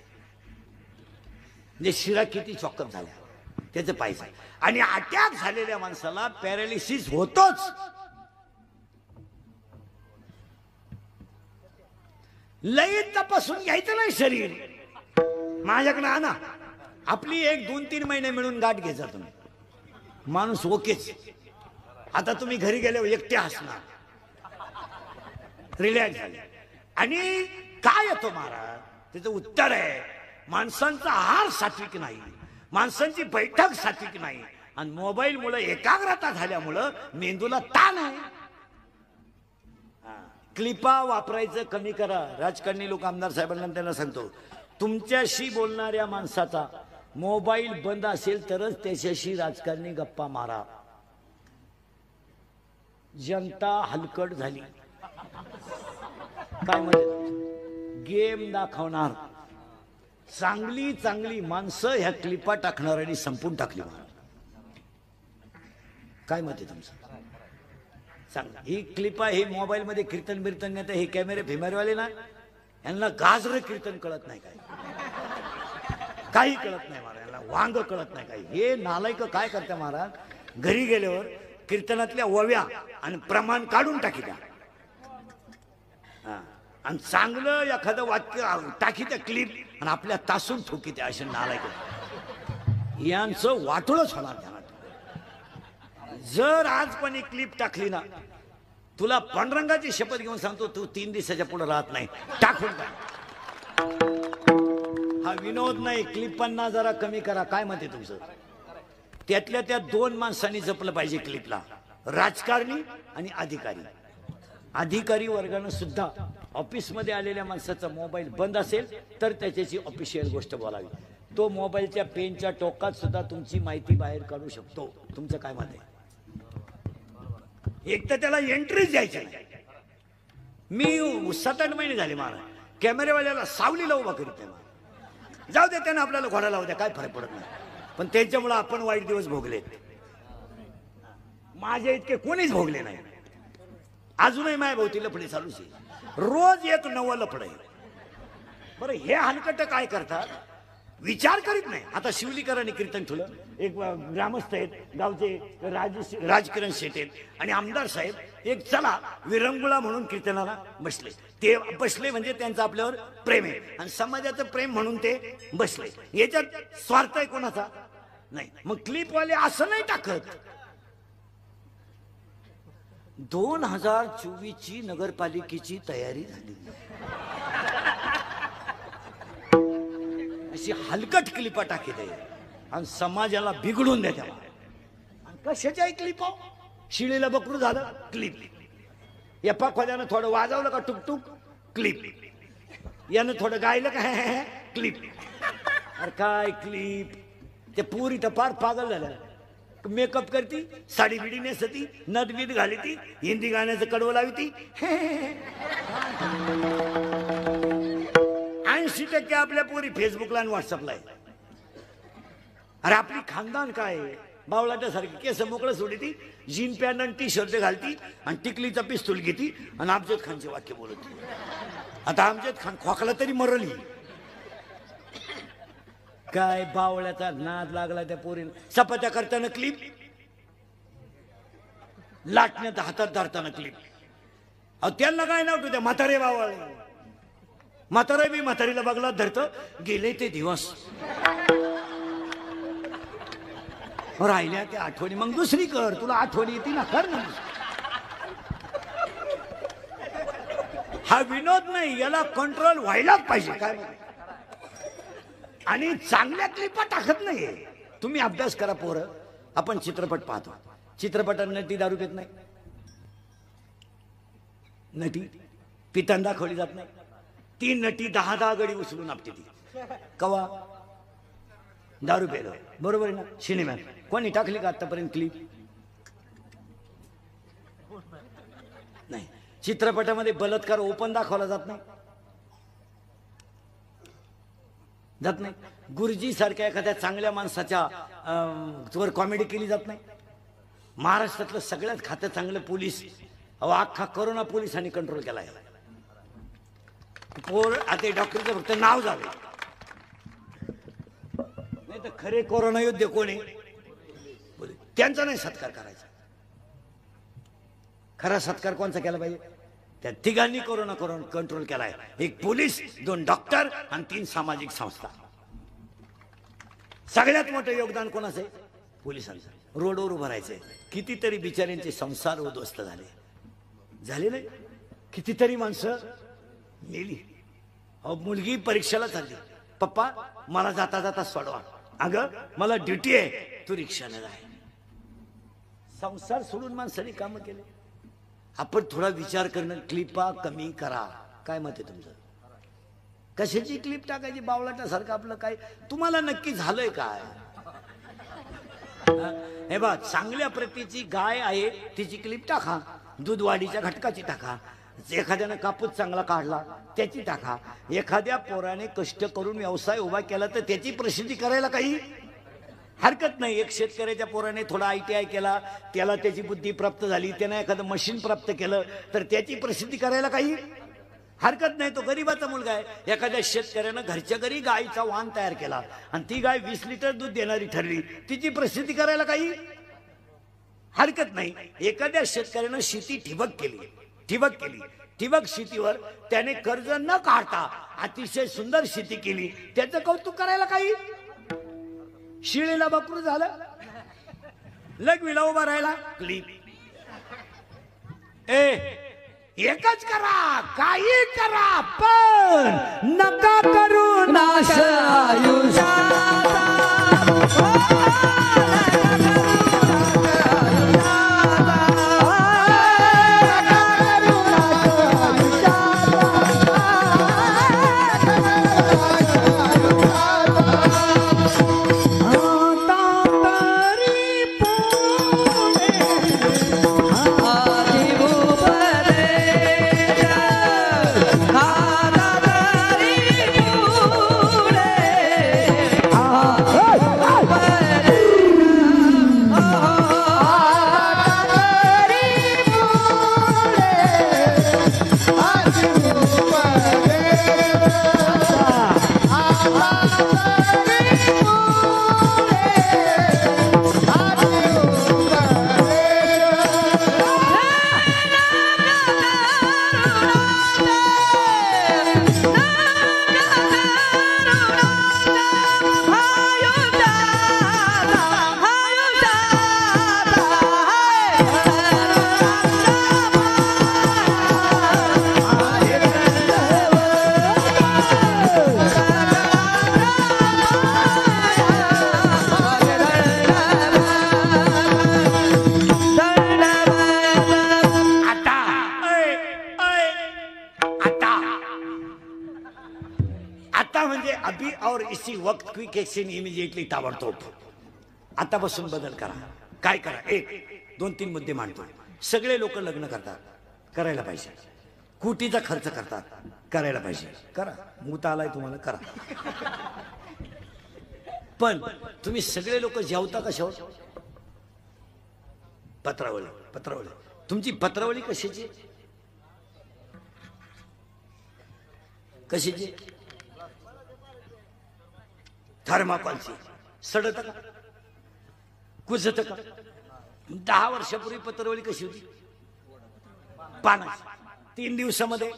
म्हणजे शिरा किती चॉकअप झाल्या त्याचं पाहिजे आणि अटॅक झालेल्या माणसाला पॅरालिसिस होतोच लई तपासून घ्यायचं नाही शरीर माझ्याकडे आणा आपली 1-2-3 महिने मिळून गाठ घ्यायचा तुम्ही माणूस ओकेच आता तुम्ही घरी गेल्यावर एकटे हसणार रिलॅक्स झाले आणि काय येतो महाराज त्याचं उत्तर आहे माणसांचा आहार सात्विक नाही माणसांची बैठक सात्विक नाही आणि मोबाईल मुळे एकाग्रता झाल्यामुळं मेंदूला ताण आहे क्लिपा वापरायचं कमी करा राजकारणी लोक आमदार साहेबांना त्यांना सांगतो तुमच्याशी बोलणाऱ्या माणसाचा मोबाईल बंद असेल तरच त्याच्याशी राजकारणी गप्पा मारा जनता हलकट झाली काय म्हणजे गेम दाखवणार चांगली चांगली माणसं ह्या क्लिपा टाकणाऱ्यांनी संपून टाकली काय मत आहे तुमचं सांग ही क्लिपा हे मोबाईल मध्ये कीर्तन बिर्तन घेतात हे कॅमेरे फिमेरेवाले ना यांना गाजर कीर्तन कळत नाही काय काही कळत नाही महाराज यांना वांग कळत नाही काही हे नालायक काय करते महाराज घरी गेल्यावर कीर्तनातल्या ओव्या आणि प्रमाण काढून टाकी द्या आणि चांगलं एखादं वाक्य टाकी त्या क्लिप आणि आपल्या तासून ठोकी त्या अशा नालायक यांचं वाटोळच होणार ध्यानात जर आज पण एक क्लिप टाकली ना तुला पांडुरंगाची शपथ घेऊन सांगतो, तू 3 दिवसाच्या पुढे राहत नाही, टाकून टाक. हा विनोद नाही, क्लिपांना जरा कमी करा. काय म्हणते तुमचं? त्यातल्या त्या 2 माणसांनी जपलं पाहिजे क्लिपला, राजकारणी आणि अधिकारी. अधिकारी वर्गानं सुद्धा ऑफिसमध्ये आलेल्या माणसाचा मोबाईल बंद असेल तर त्याच्याशी ऑफिशियल गोष्ट बोलावी. तो मोबाईलच्या पेनच्या टोकात सुद्धा तुमची माहिती बाहेर काढू शकतो. तुमचं काय मत आहे? एक तर त्याला एंट्रीच द्यायची नाही. मी 7-8 महिने झाले मला कॅमेरेवाल्याला सावलीला उभा करीत नाही. जाऊ दे, त्यानं आपल्याला घोडा लावू द्या, काय फरक पडत नाही. पण त्यांच्यामुळे आपण वाईट दिवस भोगलेत. माझ्या इतके कोणीच भोगले नाही. अजूनही माझ्या भोवती लफडे चालूच आहे. रोज एक नवं लफड आहे. बरं, हे हलकट काय करतात? विचार करीत नाही. आता शिवलीकरांनी कीर्तन ठेवलं. एक ग्रामस्थ आहेत गावचे, राजकिरण शेट आहेत आणि आमदार साहेब एक चला विरंगुळा म्हणून कीर्तनाला बसले. ते बसले म्हणजे त्यांचं आपल्यावर प्रेम आहे आणि समाजाचं प्रेम म्हणून ते बसले. याच्यात स्वार्थ आहे कोणाचा? नाही. मग क्लिपवाले असं नाही टाकत. 2024 ची नगरपालिकेची तयारी झाली, अशी हलकट क्लिपा टाकी दे आणि समाजाला बिघडून द्या. कशाच्या क्लिप? शिळीला बकरू झालं, क्लिप. यप्पा खोद्यानं थोडं वाजवलं का टुकटुक, क्लिप. यानं थोडं गायलं का, क्लिप. अरे काय क्लिप? ते पुरी तर फार पागल झालं. मेकअप करती, साडी बिडी नेसती, नथ बीत घाली ती, हिंदी गाण्याचं कडवं लावी ती. 80% आपल्या पोरी फेसबुकला आणि व्हॉट्सअपला आहे. अरे आपली खानदान काय आहे? बावळाट्यासारखी केस मोकळं सोडी ती, जीन पॅन्ट आणि टी-शर्ट घालती आणि टिकलीचा पिस्तूल घेती आणि अमजद खानचे वाक्य बोलत. आता अमजद खान खोकला तरी मरली. काय बावळ्याचा नाद लागला त्या पोरीनं. चपात्या करताना क्लिप, लाटण्यात हातात धरताना क्लिप. अहो त्यांना काय नाव त्या म्हातारे बावळ. म्हातारा बी म्हातारीला बघला धरतं. गेले ते दिवस, राहिल्या त्या आठवणी. मग दुसरी कर, तुला आठवणी येते ना, कर ना. हा विनोद नाही, याला कंट्रोल व्हायलाच पाहिजे. काय आणि चांगल्या क्लिपा टाकत नाहीये. तुम्ही अभ्यास करा पोरं. आपण चित्रपट पाहतो, चित्रपटात नटी दारू पित नाही. नटी पितान दाखवली जात नाही. ती नटी 10 गडी उचलून आपते ती. कवा? दारू पेलं, बरोबर आहे ना. सिनेमात कोणी टाकली का आतापर्यंत क्लिप? नाही. चित्रपटामध्ये बलात्कार ओपन दाखवला जात नाही, जात नाही. गुरुजी सारख्या एखाद्या चांगल्या माणसाच्या वर कॉमेडी केली जात नाही. महाराष्ट्रातलं सगळ्यात खातं चांगलं पोलीस, अहो अख्खा करोना पोलिसांनी कंट्रोल केला आहे. पोर आता डॉक्टरचं फक्त नाव जावे, नाही तर खरे कोरोना योद्धे कोणी त्यांचा नाही सत्कार करायचा. खरा सत्कार कोणचा केला पाहिजे? त्या तिघांनी कोरोना कंट्रोल केलाय. एक पोलीस, 2 डॉक्टर आणि 3 सामाजिक संस्था. सगळ्यात मोठं योगदान कोणाचं आहे? पोलिसांचं. रोडवर उभं राहायचंय. कितीतरी बिचाऱ्यांचे संसार उद्ध्वस्त झाले नाही? कितीतरी माणसं मेली. अहो मुलगी परीक्षेला चालली, पप्पा मला जाता जाता सोडवा. अगं मला ड्युटी आहे, तू रिक्षाने जाय. संसार सोडून माणसाने काम केले. आपण थोडा विचार करणं, क्लिपा कमी करा. काय मत आहे तुमचं? कशाची क्लिप टाकायची बावळाटासारखं? आपलं काय तुम्हाला नक्की झालंय काय? हे बघ, चांगल्या प्रतीची गाय आहे तिची क्लिप टाका, दूध वाढीच्या घटकाची टाका. एखाद्यानं कापूस चांगला काढला त्याची टाका. एखाद्या पोराने कष्ट करून व्यवसाय उभा केला तर त्याची प्रसिद्धी करायला काही हरकत नाही. एक शेतकऱ्याच्या पोराने थोडा ITI केला, त्याला त्याची बुद्धी प्राप्त झाली, त्यानं एखादं मशीन प्राप्त केलं तर त्याची प्रसिद्धी करायला काही हरकत नाही. तो गरीबाचा मुलगा आहे. एखाद्या शेतकऱ्यानं घरच्या घरी गायीचा वाण तयार केला आणि ती गाय 20 लिटर दूध देणारी ठरली, तिची प्रसिद्धी करायला काही हरकत नाही. एखाद्या शेतकऱ्यानं शेती ठिबक केली, ठिबक शेतीवर त्याने कर्ज न काढता अतिशय सुंदर शेती केली, त्याचं कौतुक करायला काही. शिळीला बकरू झालं, लघवीला उभा राहिला, क्लिप. एकच करा, काही करा, पण नका करू नाश आयुष्याचा. वक्त क्विक एक्शन इमिजिएटली ताबडतोब. आतापासून बदल करा. काय करा? 1-2-3 मुद्दे मांडतो. सगळे लोक लग्न करतात, करायला पाहिजे. कुटीचा खर्च करतात, करायला पाहिजे. करा. मूत आलाय तुम्हाला, करा. पण तुम्ही सगळे लोक जेवता कशावर? पत्रावळी. पत्रावळी. तुमची पत्रावळी कशाची? कशाची? थर्माकोलची. सडत का? कुजत का? 10 वर्षापूर्वी पत्रावळी कशी होती? पानाची. 3 दिवसामध्ये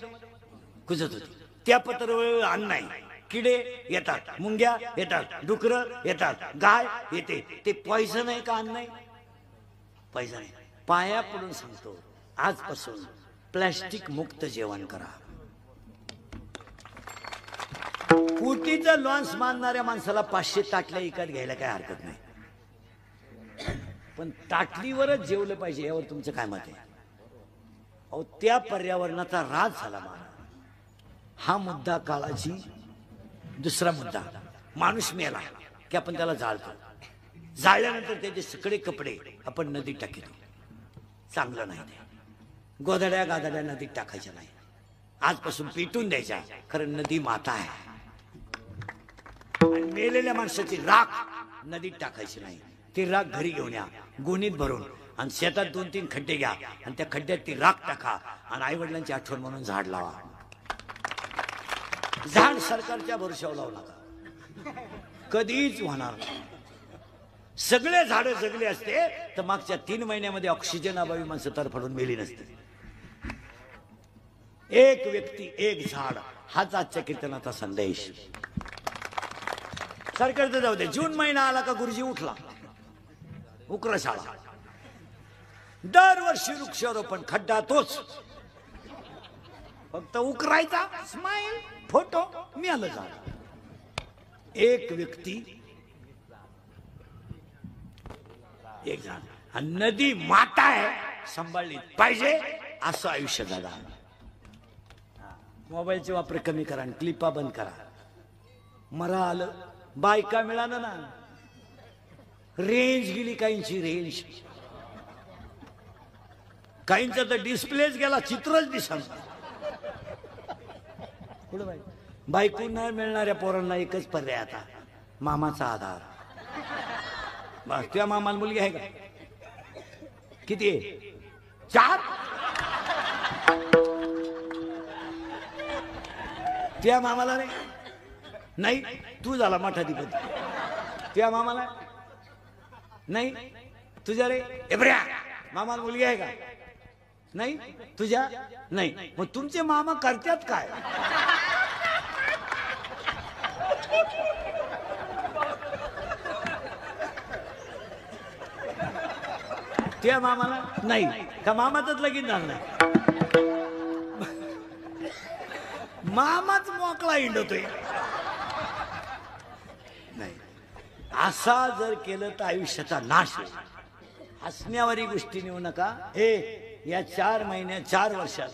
कुजत होती. त्या पत्रावळीवर अन्न नाही. किडे येतात, मुंग्या येतात, डुकरं येतात, गाय येते. ते पॉइझन आहे का? अन्न नाही, पॉइझन आहे. पाया पडून सांगतो, आजपासून प्लॅस्टिक मुक्त जेवण करा. कुटीचं लॉन्स मानणाऱ्या माणसाला 500 ताटल्या विकत घ्यायला काय हरकत नाही, पण ताटलीवरच जेवलं पाहिजे यावर तुमचं काय मत आहे? अहो, त्या पर्यावरणाचा ऱ्हास झाला मला. हा मुद्दा काळाची. दुसरा मुद्दा, माणूस मेला की आपण त्याला जाळतो. जाळल्यानंतर त्याचे सगळे कपडे आपण नदीत टाकतो. चांगलं नाही ते. गोधड्या गाधड्या नदीत टाकायच्या नाही. आजपासून पेटून द्यायच्या. कारण नदी माता आहे. आणि मेलेल्या माणसाची राख नदीत टाकायची नाही. ती राख घरी घेऊन या, गोणीत भरून, आणि शेतात 2-3 खड्डे घ्या आणि त्या खड्ड्यात ती राख टाका आणि आई वडिलांची आठवण म्हणून झाड लावा. झाड सरकारच्या भरोशावर लावू नका, कधीच होणार नाही. सगळे झाड जगले असते तर मागच्या 3 महिन्यामध्ये ऑक्सिजन अभावी माणसं तरफडून मेली नसते. एक व्यक्ती एक झाड, हाच आजच्या कीर्तनाचा संदेश. सरकारचं जाऊ दे. जून महिना आला का गुरुजी उठला, उकरशाळा. दरवर्षी वृक्षारोपण, खड्डा तोच, फक्त उकरायचा, स्माइल, फोटो, मिळालं झालं. एक व्यक्ती एक झाड. आणि नदी माता आहे, सांभाळली पाहिजे. असं आयुष्य झालं. मोबाईलचे वापर कमी करा, क्लिपा बंद करा. मरा आलं, बायका मिळालं ना, रेंज गेली काहींची. रेंज काहींचा तर डिस्प्लेच गेला, चित्रच दिसणार. पुढे बायको न मिळणाऱ्या पोरांना एकच पर्याय आता, मामाचा आधार. बस. तुझ्या मामाला मुलगी आहे का? किती आहे? 4. तुझ्या मामाला नाही. तू झाला मठाधिपती. तुझ्या मामाला नाही. तुझ्या रे एब्र्या मामाला मुलगी आहे का? नाही. तुझ्या नाही. मग तुमचे मामा करतात काय? त्या मामाला नाही का मामाचंच लगीन झालं नाही मामाच मोकळा हिंडतोय नाही असा जर केलं तर आयुष्याचा नाश होईल हसण्यावारी गोष्टी नेऊ नका हे या 4 महिन्यात 4 वर्षात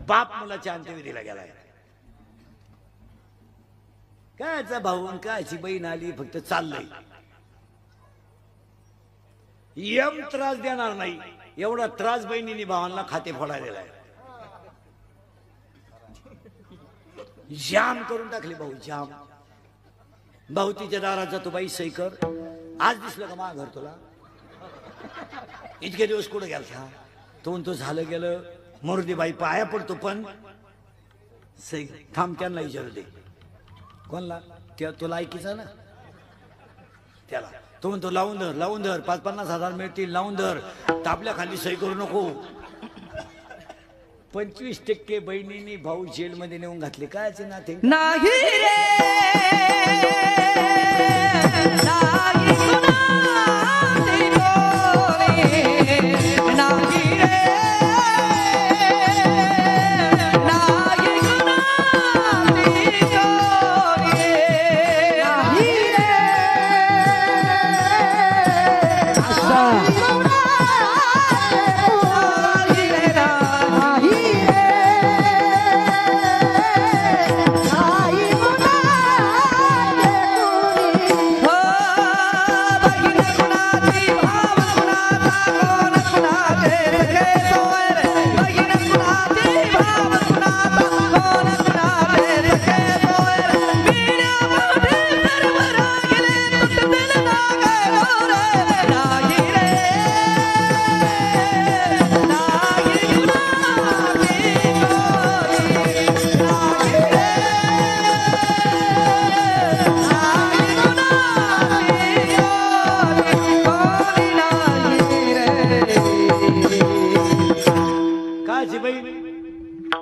बाप मुलाच्या अंत्यविधीला गेलाय कायचा भाऊ कायची बहीण आली फक्त चाललंय यम त्रास देणार नाही एवढा त्रास बहिणीने भावांना खाते फोडायला आहे जाम करून टाकले भाऊ जाम भाऊ तिच्या दाराचा तो बाई सही कर आज दिसलं का मा घर तुला इतके दिवस कुठं गेला तो म्हणतो झालं गेलं मोरदी बाई पाया पडतो पण सही थांब त्यांना विचारू दे कोणला त्या तुला ऐकीचा ना त्याला तो म्हणतो लावून धर 5-50 हजार मिळतील लावून धर तापल्या खाली सही करू नको 25% बहिणींनी भाऊ जेलमध्ये नेऊन घातले कायचे नाते नाही रे नाही कुणाची डोळे नाही रे नाही कुणाची डोळे नाही रे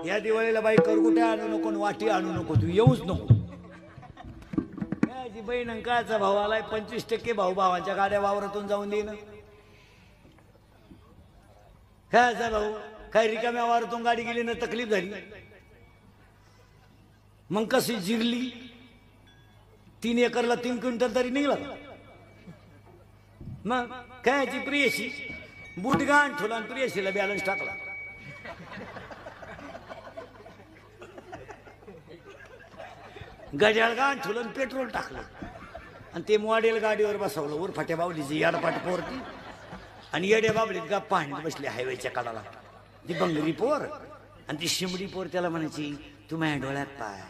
या दिवाळीला बाई करगुट्या आणू नको वाटी आणू नको तू येऊच नको याची बहीण अंकाचा भाऊ आलाय 25% भाऊ भावांच्या गाड्या वावरातून जाऊन देईन काय भाऊ काय रिकाम्या वावरातून गाडी गेली ना तकलीफ झाली मग कशी जिरली 3 एकरला 3 क्विंटल तरी निघला मग कायची प्रियशी बुटगाण ठोला प्रियशीला बॅलन्स टाकला गजाळ गाण ठुलन पेट्रोल टाकलं आणि ते मॉडेल गाडीवर बसवलं वर फाट्या बावलीची याडपाट पोरती आणि येड्या बाबलीत गप्पा हाणीत बसली हायवेच्या कडाला ती बंगरी पोर आणि ती शिमडी पोर त्याला म्हणायची तू माझ्या डोळ्यात पाय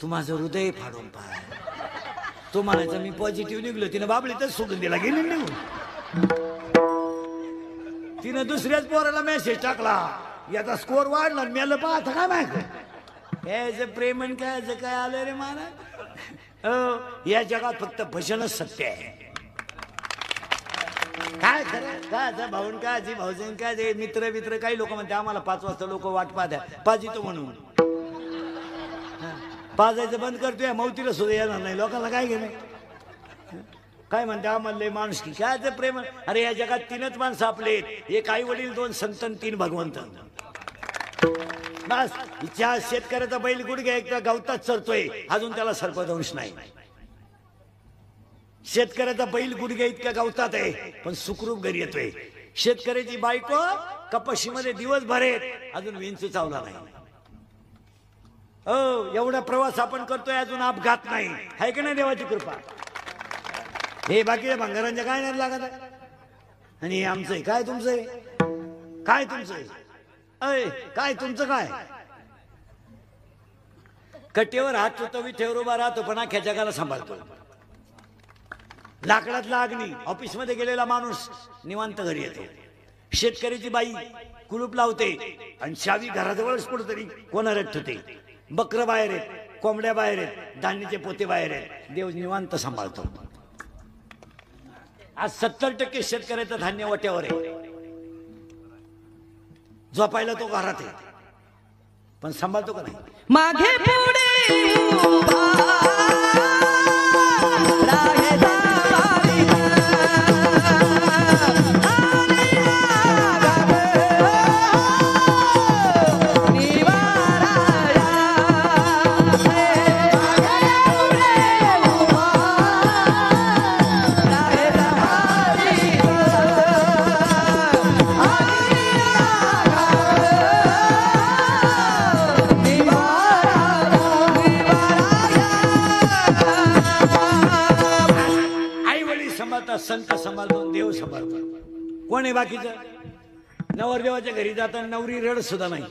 तू माझं हृदय फाडून पाय तो म्हणायचा मी पॉझिटिव्ह निघलो तिनं बाबलीतच सोडून दिला गेली निघून तिनं दुसऱ्याच पोराला मेसेज टाकला याचा स्कोर वाढला मेलं पाहता काय माहिती याचं प्रेमन काय काय आलं रे महाराज या जगात फक्त भजनच सत्य आहे काय खरं काय भाऊन काय जी भाऊजन काय ते मित्र काही लोक म्हणते आम्हाला 5 वाजता लोक वाट पाहत्या पाजितो म्हणून पाजायचं बंद करतोय मौतीला सुद्धा येणार नाही लोकांना काय घेणे काय म्हणते आम्हाला माणूस की काय प्रेम अरे या जगात 3च माणसं आपले 1 आई वडील 2 संत 3 भगवंत बस इच्छा शेतकऱ्याचा बैल गुडघ्या एकदा गवतात चरतोय अजून त्याला सर्पदंश नाही शेतकऱ्याचा बैल गुडघ्या इतक्या गवतात आहे पण सुखरूप घरी येतोय शेतकऱ्याची बायको कपाशीमध्ये दिवसभर आहेत अजून विंच चावला नाही एवढा प्रवास आपण करतोय अजून अपघात नाही आहे की नाही देवाची कृपा हे बाकीच्या भंगारांच्या काय नाही लागत आणि आमचं काय तुमचं काय तुमचं काय तुमचं काय कट्टेवर हात होतो विठेवर उभा राहतो पण अख्ख्या जगाला सांभाळतो लाकडात लागणी ऑफिस मध्ये गेलेला माणूस निवांत घरी येतो शेतकऱ्याची बाई कुलूप लावते आणि चावी घराजवळच कुठेतरी कोणाऱ्यात ठेवते बकर बाहेर आहेत कोंबड्या बाहेर आहेत धान्याचे पोते बाहेर आहेत देव निवांत सांभाळतो आज 70% शेतकऱ्याचं धान्य वाट्यावर आहे झोपायला तो घरात आहे पण सांभाळतो का नाही मागे पुढे उभा संत सांभाळतो, देव सांभाळतो. कोण आहे बाकीचं? नवरदेवाच्या घरी जाताना नवरी रड सुद्धा नाही,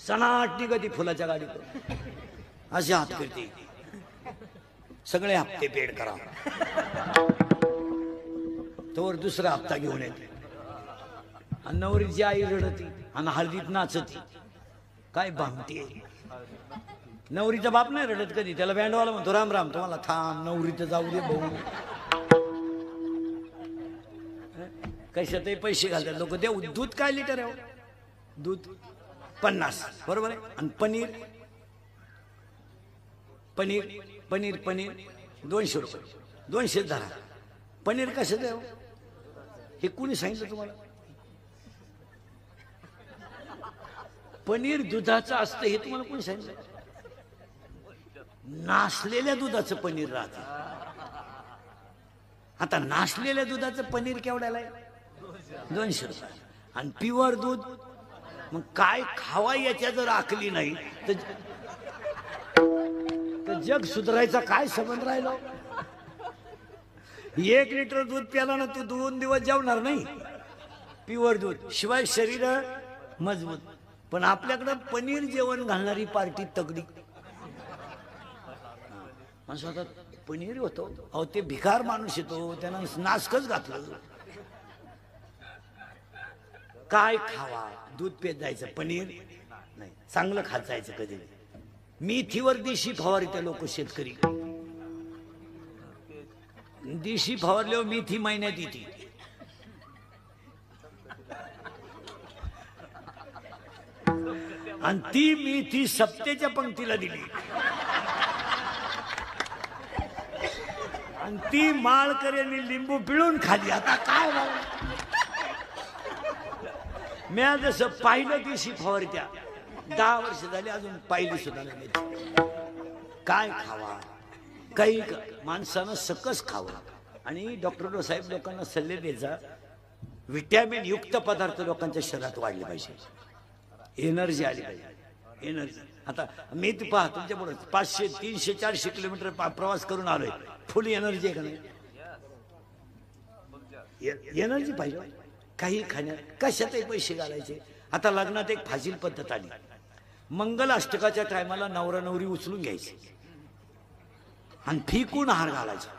सनाट निघती फुलाच्या गाडीत, असे हात करते. सगळे हप्ते पेड करा, तोवर दुसरा हप्ता घेऊन येते. आणि नवरीची आई रडती आणि हळदीत नाचती. काय भांगते. नवरीचा बाप नाही रडत कधी, त्याला बँडवाला म्हणतो राम राम, तुम्हाला थांब, नवरीचं जाऊ दे भाऊ. कशातही पैसे घालतात लोक. देऊ दूध काय लिटर आहे? दूध 50, बरोबर आहे. आणि पनीर पनीर पनीर पनीर 200 रुपये, 200 धरा. पनीर कसं द्यावं हे कुणी सांगितलं तुम्हाला? पनीर दुधाचं असतं हे तुम्हाला कोणी सांगितलं? नासलेल्या दुधाचं पनीर राहतं. आता नासलेल्या दुधाचं पनीर केवढ्याला आहे? 200 रुपये. आणि प्युअर दूध मग काय खावा याच्या जर आखली नाही तर जग सुधारायचा काय संबंध राहिलो? 1 लिटर दूध प्याला ना तू 2 दिवस जेवणार नाही. प्युअर दूध शिवाय शरीर मजबूत. पण आपल्याकडं पनीर जेवण घालणारी पार्टी तगडी. माणसं आता पनीर होतो, अहो ते भिकार माणूस येतो, त्यानं नासकच घातलं. काय खावा? दूध पेत जायचं, पनीर नाही. चांगलं खात जायचं. कधी मेथीवर देशी फवारते लोक शेतकरी. देशी फवारल्यावर मेथी महिन्यात येते. आणि ती मेथी सप्तेच्या पंक्तीला दिली आणि ती माळकऱ्यांनी लिंबू पिळून खाली. आता काय मी जसं पाहिलं देशी फवारत्या 10 वर्ष झाली अजून पाहिली सुद्धा नाही. काय खावा? काही माणसानं सकस खावं. आणि डॉक्टर साहेब लोकांना सल्ले द्यायचा, विटॅमिन युक्त पदार्थ लोकांच्या शरीरात वाढले पाहिजे, एनर्जी आली पाहिजे. एनर्जी. आता मी ते पहा तुमच्या पुढे 500 300 400 किलोमीटर प्रवास करून आलोय. फुल एनर्जी आहे का नाही? एनर्जी पाहिजे. काही खाण्यात कशातही पैसे घालायचे. आता लग्नात एक फाजील पद्धत आली. मंगल अष्टकाच्या टायमाला नवरा नवरी उचलून घ्यायचे आणि फेकून हार घालायचा.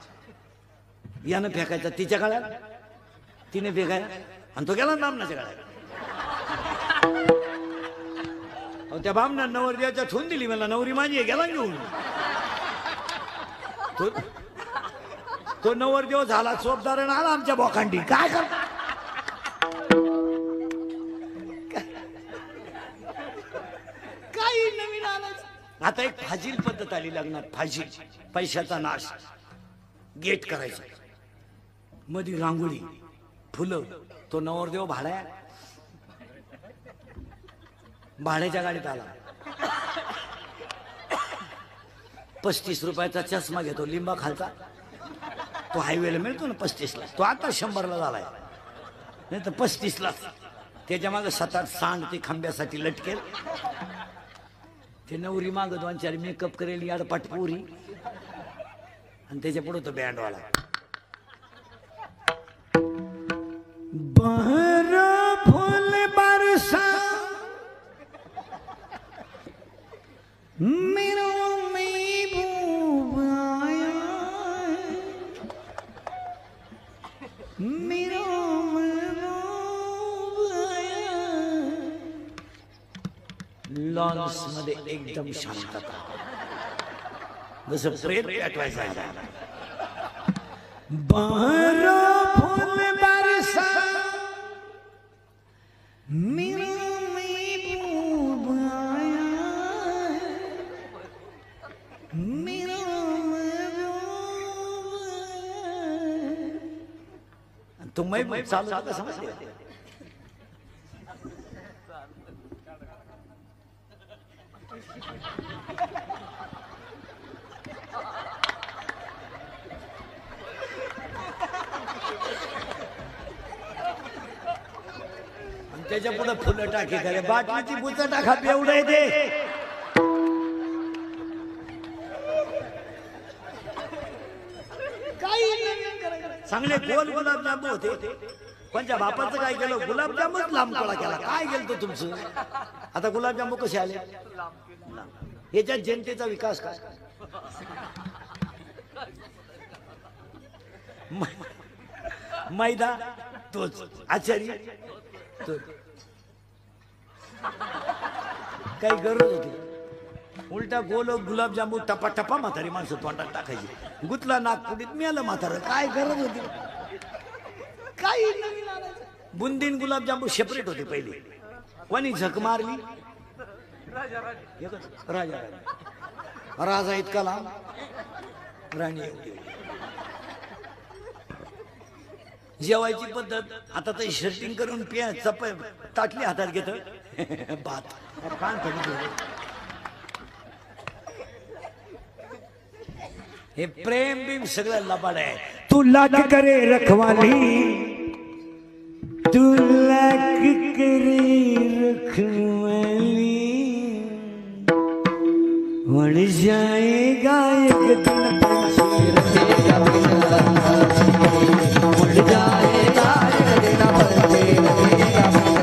यानं फेकायचा तिच्या गळ्यात, तिने फेकायला आणि तो गेला बामणाच्या गळ्यात. त्या बामणा नवरदेवाच्या ठेवून दिली. मला नवरी माझी गेला घेऊन. तो नवरदेव झाला चोपदार आणि आला आमच्या बोकांडी. काय करता? काही नवीन आणायचं. आता एक फाजील पद्धत आली लग्नात. फाजील पैशाचा नाश. गेट करायचा, मध्ये रांगोळी, फुलं. तो नवरदेव भाड्याच्या गाडीत आला. 35 रुपयाचा चष्मा घेतो लिंबा खालचा. तो हायवेला मिळतो ना 35ला. तो आता 100ला झालाय, नाही तर 35ला. त्याच्या मागे 7-8 सांड ते खांब्यासाठी लटकेल. ते नवरी माग 2-4 मेकअप करेल याडपाट पोरी. आणि त्याच्या पुढे तो बँडवाला. बहर फूल बरसा मेरा महबूब आया, मेरा महबूब आया. लॉन्स मध्ये एकदम शांतता, जसं प्रेत पेटवायचं. बहर फूल बरसा मेरा महबूब आया, मेरा महबूब आया. तो मैं चालू होता समजते. त्याच्या पुढे फुलं टाकी करे. बाटलीची बुचा टाका एवढं येते. काही चांगले गोल गुलाबजाम होते कोणच्या बापाचं काय केलं गुलाबजामच लांब कोळा केला काय गेलं तो तुमचं आता गुलाबजाम कसे आले याच्यात जनतेचा विकास काय मैदा तोच आचार्य तोच काही गरज होती उलटा गोल गुलाबजामू टपा टपा म्हातारी माणसं तोंडात टाकायची गुतला नागपुडीत मिळालं म्हातारं काय गरज होती काही नवीन आणायचं बुंदीन गुलाबजामू सेपरेट होते पहिले कोणी झक मारली राजा राजा इतका लांब राणी एवढी जेवायची पद्धत आता तर शर्टिंग करून पिया चप ताटली हातात घेत भात कान हे प्रेम बिम सगळं लबाड आहे तू लाख करे रखवाली तू लाख करे रखवाली मर जाएगा एक दिन पंछी रहेगा बिना मर जाएगा एक दिन पंछी रहेगा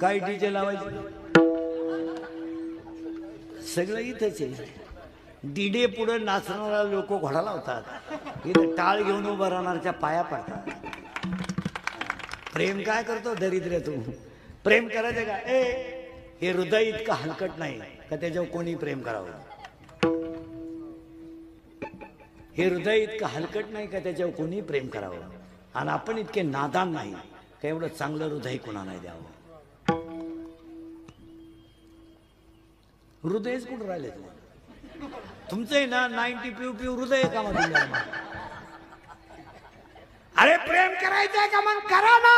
काय डीजे लावायचे सगळं इथंच आहे डीडे पुढे नाचणारा लोक घोडा लावतात इथं टाळ घेऊन उभं राहणारच्या पाया पडतात प्रेम काय करतो दरिद्र तू प्रेम करायचं का ए हे हृदय इतकं हलकट नाही का त्याच्यावर कोणी प्रेम करावं हे हृदय इतकं हलकट नाही का त्याच्यावर कोणी प्रेम करावं आणि आपण इतके नादान नाही का एवढं चांगलं हृदय कोणा नाही द्यावं हृदयच कुठं राहिले तुमचं ना 90 पिऊ पिऊ हृदय का मग अरे प्रेम करायचंय का मग करा ना